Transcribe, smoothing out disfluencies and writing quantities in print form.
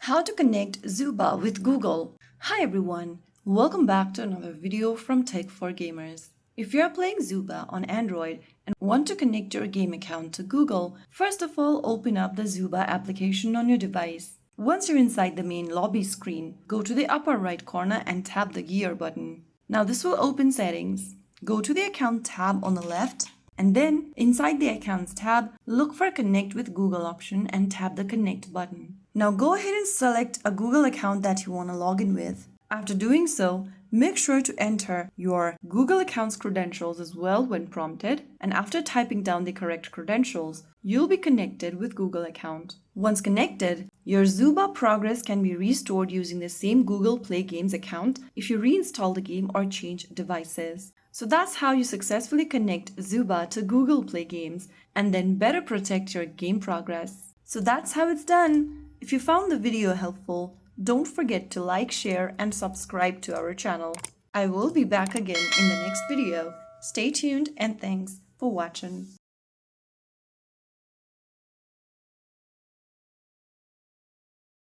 How to connect Zooba with Google. Hi everyone, welcome back to another video from Tech for Gamers. If you are playing Zooba on Android and want to connect your game account to Google, first of all open up the Zooba application on your device. Once you're inside the main lobby screen, go to the upper right corner and tap the gear button. Now this will open settings. Go to the account tab on the left and then inside the accounts tab, look for connect with Google option and tap the connect button. Now go ahead and select a Google account that you want to log in with. After doing so, make sure to enter your Google account's credentials as well when prompted, and after typing down the correct credentials, you'll be connected with Google account. Once connected, your Zooba progress can be restored using the same Google Play Games account if you reinstall the game or change devices. So that's how you successfully connect Zooba to Google Play Games and then better protect your game progress. So that's how it's done. If you found the video helpful, don't forget to like, share, and subscribe to our channel. I will be back again in the next video. Stay tuned and thanks for watching.